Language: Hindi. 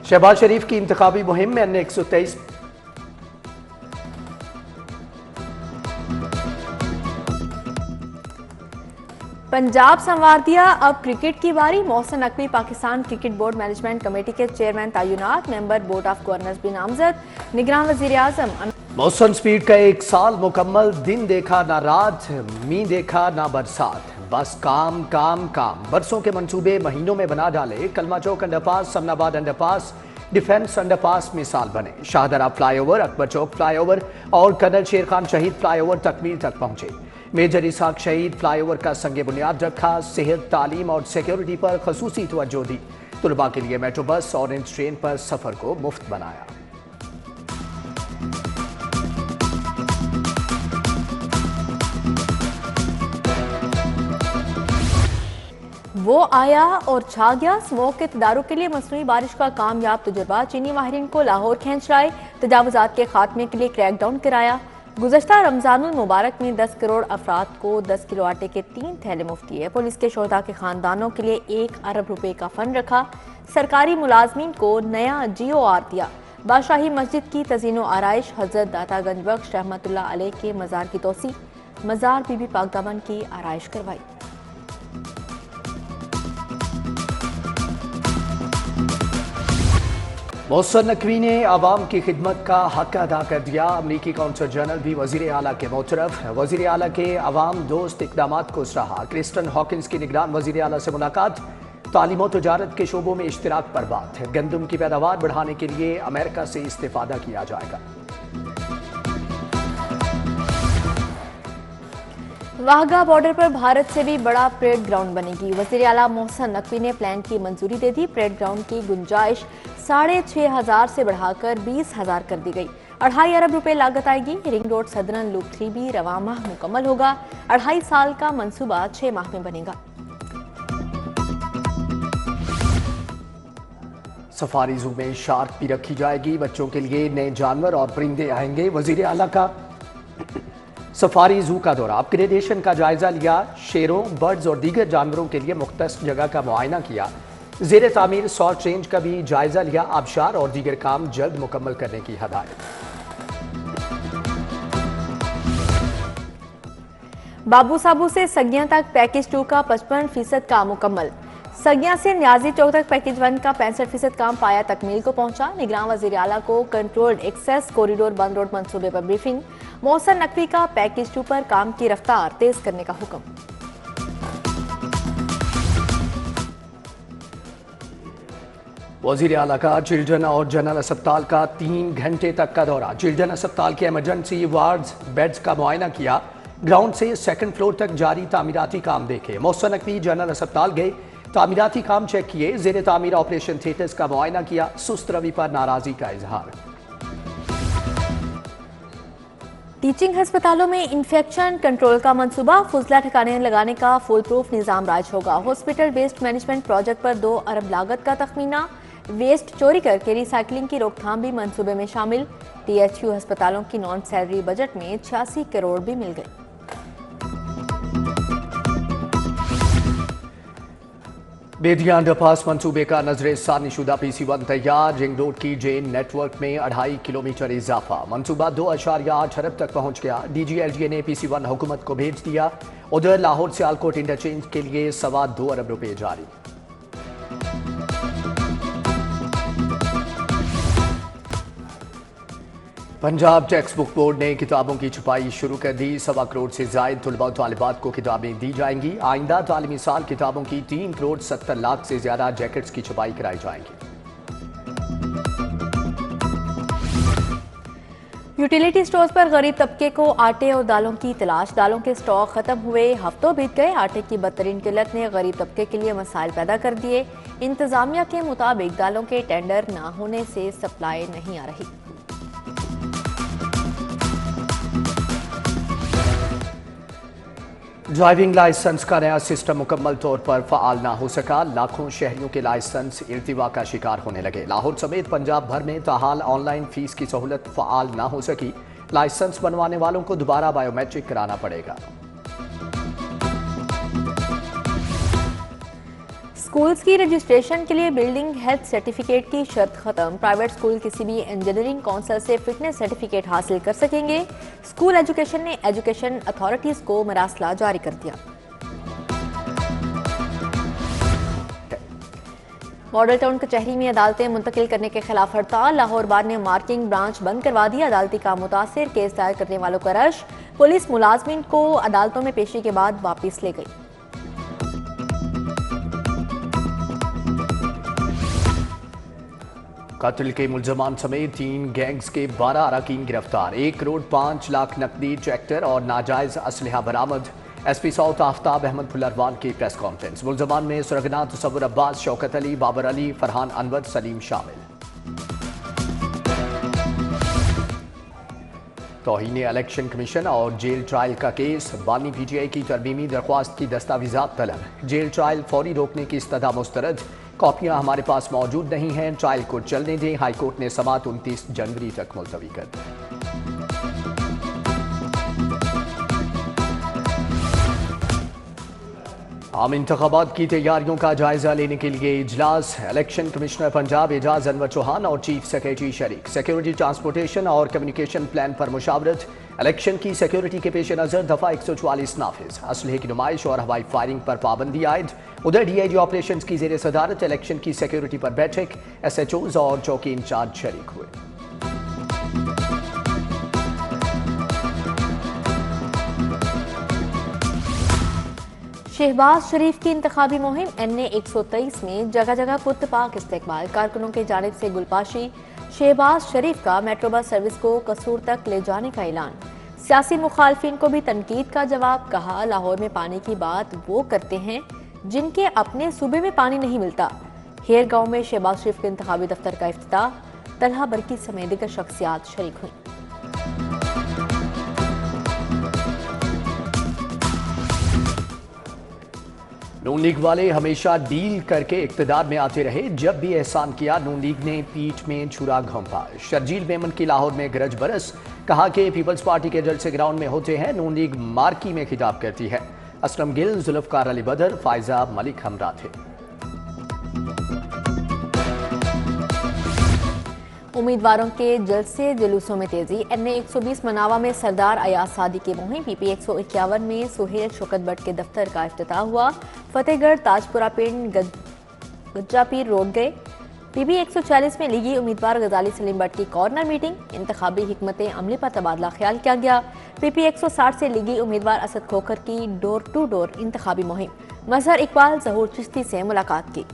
शहबाज शरीफ की इंतखाबी मुहिम में अन्य 123 पंजाब संवार दिया, अब क्रिकेट की बारी। Mohsin Naqvi Pakistan cricket board management committee के चेयरमैन तैनात, मेंबर बोर्ड ऑफ गवर्नर्स भी नामजद। निगरान वजीर आजम मौसम स्पीड का 1 साल मुकम्मल, दिन देखा ना रात, मी देखा ना बरसात, बस काम काम काम। बरसों के मंसूबे महीनों में बना डाले। Kalma Chowk underpass, Samanabad underpass, Defence underpass मिसाल बने। शाहदरा फ्लाईओवर, अकबर चौक फ्लाईओवर और कर्नल शेर खान शहीद फ्लाईओवर तकमील तक पहुंचे। मेजर इसाक शहीद फ्लाईओवर का संगे बुनियाद रखा। सेहत, तालीम और सिक्योरिटी पर खसूसी तवज्जो दी। तुलबा के लिए मेट्रो बस और ऑरेंज ट्रेन पर सफर को मुफ्त बनाया। वो आया और छा गया। स्मोक के तदारुक के लिए मसनूई बारिश का कामयाब तजुर्बा। चीनी माहिरीन को लाहौर खींच लाए। तजावुजात के खात्मे के लिए क्रैकडाउन कराया। गुज़श्ता रमजानुल मुबारक में 10 करोड़ अफराद को 10 किलो आटे के 3 थैले मुफ्त दिए। पुलिस के शोहदा के खानदानों के लिए 1 अरब रुपए का फंड रखा। सरकारी मुलाजमीन को नया GOR दिया। बादशाही मस्जिद की तज़ीनो आराइश। हजरत दाता गंज बख्श रहमतुल्लाह अलैह के मज़ार की तोसी। मज़ार बीबी पाकदामन की आराइश करवाई। मोहसिन नकवी ने आवाम की खिदमत का हक अदा कर दिया। अमरीकी कौंसल जनरल भी वजीर आला के मोतरफ। वजीर आला के अवाम दोस्त इकदाम को सराहा। क्रिस्टन हॉकिंस की निगरान वजीर आला से मुलाकात। तालीम और तजारत के शोबों में इश्तिराक पर बात। गंदम की पैदावार बढ़ाने के लिए अमेरिका से इस्तेफादा किया जाएगा। वाहगा बॉर्डर पर भारत से भी बड़ा परेड ग्राउंड बनेगी। वज़ीर आला मोहसिन नकवी ने प्लान की मंजूरी दे दी। परेड ग्राउंड की गुंजाइश 6,500 से बढ़ाकर 20,000 कर दी गई। 2.5 अरब रुपए लागत आएगी। रिंग रोड सदरन लूप 3 भी रवा माह मुकम्मल होगा। 2.5 साल का मंसूबा 6 माह में बनेगा। सफारी जू में शार्क भी रखी जाएगी। बच्चों के लिए नए जानवर और परिंदे आएंगे। वजीर आला का सफारी जू का दौरा। अपग्रेडेशन का जायजा लिया। शेरों, बर्ड्स और दीगर जानवरों के लिए मुख्तस जगह का मुआयना किया। ज़ेरे तामीर सॉल्ट रेंज का भी जायजा लिया। आबशार और दीगर काम जल्द मुकम्मल करने की हदायत। बाबू साबू से सगियां तक पैकेज 2 का 55% काम मुकम्मल। सगियां से न्याजी चौक तक पैकेज 1 का 65% काम पाया तकमील को पहुंचा। निगरान वज़ीर आला को कंट्रोल्ड एक्सेस कॉरिडोर बंद रोड मंसूबे पर ब्रीफिंग। मोहसिन नकवी का पैकेज 2 पर काम की रफ्तार तेज करने का हुक्म। वज़ीर आला का चिल्ड्रन और जनरल अस्पताल का 3 घंटे तक का दौरा। चिल्ड्रन अस्पताल के इमरजेंसी वार्ड्स, बेड्स का मुआयना किया। ग्राउंड से 2nd फ्लोर तक जारी तामीराती काम देखे। मोहसिन नकवी जनरल अस्पताल गए, तामीराती काम चेक किए। ज़ेरे तामीर ऑपरेशन थिएटर्स का मुआयना किया। सुस्त रवि पर नाराजगी का इजहार। टीचिंग अस्पतालों में इंफेक्शन कंट्रोल का मंसूबा। फुजला ठिकाने लगाने का फुल प्रूफ निजाम राज होगा। हॉस्पिटल वेस्ट मैनेजमेंट प्रोजेक्ट पर 2 अरब लागत का तखमीना। वेस्ट चोरी करके रिसाइकलिंग की रोकथाम भी मंसूबे में शामिल। THU अस्पतालों की नॉन सैलरी बजट में 86 करोड़ भी मिल गए। बेदिया अंडरपास मंसूबे का नजर सानी शुदा PC1 तैयार। रिंग रोड की जेन नेटवर्क में 2.5 किलोमीटर इजाफा। मंसूबा 2.8 अरब तक पहुंच गया। DGLGA ने PC1 हुकूमत को भेज दिया। उधर लाहौर सियालकोट इंटरचेंज के लिए 2.25 अरब रुपए जारी। पंजाब टेक्स्ट बुक बोर्ड ने किताबों की छपाई शुरू कर दी। 1.25 करोड़ से जायद तुलबा तालिबात को किताबें दी जाएंगी। आइंदा तालीमी साल किताबों की 3 करोड़ 70 लाख से ज्यादा जैकेट्स की छपाई कराई जाएंगी। यूटिलिटी स्टोर्स पर गरीब तबके को आटे और दालों की तलाश। दालों के स्टॉक खत्म हुए हफ्तों बीत गए। आटे की बदतरीन किल्लत ने गरीब तबके के लिए मसाइल पैदा कर दिए। इंतजामिया के मुताबिक दालों के टेंडर न होने से सप्लाई नहीं आ रही। ड्राइविंग लाइसेंस का नया सिस्टम मुकम्मल तौर पर फ़ाल ना हो सका। लाखों शहरियों के लाइसेंस इर्तिवा का शिकार होने लगे। लाहौर समेत पंजाब भर में ताहाल ऑनलाइन फीस की सहूलत फ़ाल ना हो सकी। लाइसेंस बनवाने वालों को दोबारा बायोमेट्रिक कराना पड़ेगा। स्कूल्स की रजिस्ट्रेशन के लिए बिल्डिंग हेल्थ सर्टिफिकेट की शर्त खत्म। प्राइवेट स्कूल किसी भी इंजीनियरिंग काउंसिल से फिटनेस सर्टिफिकेट हासिल कर सकेंगे। स्कूल एजुकेशन ने एजुकेशन अथॉरिटीज को मरासला जारी कर दिया। मॉडल टाउन कचहरी में अदालतें मुंतकिल करने के खिलाफ हड़ताल। लाहौर बार ने मार्किंग ब्रांच बंद करवा दी। अदालती का मुतासिर केस दायर करने वालों का रश। पुलिस मुलाजमीन को अदालतों में पेशी के बाद वापस ले गई। कत्ल के मुल्जमान समेत 3 गैंग्स के 12 अरकान गिरफ्तार। 1 करोड़ 5 लाख नकदी, ट्रैक्टर और नाजायज असलहा बरामद। एसपी साउथ आफ्ताब अहमद फुलरवान की प्रेस कॉन्फ्रेंस। मुल्जमान में सुरगना तसव्वुर अब्बास, शौकत अली, बाबर अली, फरहान अनवर, सलीम शामिल। तौहीन इलेक्शन कमीशन और जेल ट्रायल का केस। बानी पीटीआई की तरमीमी दरख्वास्त की दस्तावेजात तलब। जेल ट्रायल फौरी रोकने की इस्तदा मुस्तरद। कॉपियां हमारे पास मौजूद नहीं हैं, ट्रायल को चलने दें। हाईकोर्ट ने समात 29 जनवरी तक मुलतवी कर दी। आम इंतखाबात की तैयारियों का जायजा लेने के लिए इजलास। इलेक्शन कमिश्नर पंजाब एजाज अनवर चौहान और चीफ सेक्रेटरी शरीक। सिक्योरिटी, ट्रांसपोर्टेशन और कम्युनिकेशन प्लान पर मुशावरत। इलेक्शन की सिक्योरिटी के पेश नज़र दफा 144 नाफिज। असलहे की नुमाइश और हवाई फायरिंग पर पाबंदी आयद। उधर डीआईजी ऑपरेशन की जेर सदारत इलेक्शन की सिक्योरिटी पर बैठक। SHOs और चौकी इंचार्ज शरीक हुए। शहबाज शरीफ की इंतखाबी मुहिम। NA 123 में जगह जगह पुरतपाक इस्तेमाल। कारकुनों की जानिब से गुलपाशी। शहबाज शरीफ का मेट्रो बस सर्विस को कसूर तक ले जाने का ऐलान। सियासी मुखालफिन को भी तनकीद का जवाब। कहा, लाहौर में पानी की बात वो करते हैं जिनके अपने सूबे में पानी नहीं मिलता। हेयर गांव में शहबाज शरीफ के इंतखाबी दफ्तर का इफ्तिताह। तलहा बरकी समेत दीगर शख्सियात शरीक हुई। नून लीग वाले हमेशा डील करके इक्तदार में आते रहे। जब भी एहसान किया नून लीग ने पीठ में छुरा घोंपा। शर्जील मेमन की लाहौर में गरज बरस। कहा कि पीपल्स पार्टी के जलसे ग्राउंड में होते हैं। नून लीग मार्की में खिताब करती है। असलम गिल, जुल्फकार अली बदर, फायजा मलिक हमरा थे। उम्मीदवारों के जलसे जुलूसों में तेजी। NA 120 मनावा में सरदार अयाज सादी की मुहिम। PP 151 में सुहेल शौकत भट्ट के दफ्तर का इफ्तिताह हुआ। फतेहगढ़, ताजपुरा पिंड, गज्जापीर रोड गए। PP 140 में लीगी उम्मीदवार गजाली सलीम भट्ट की कॉर्नर मीटिंग। इंतखाबी हिकमत अमली पर तबादला ख्याल किया गया। PP 160 से लीगी उम्मीदवार असद खोखर की डोर टू डोर इंतखाबी मुहिम। मजहर इकबाल, जहूर चिश्ती से मुलाकात की।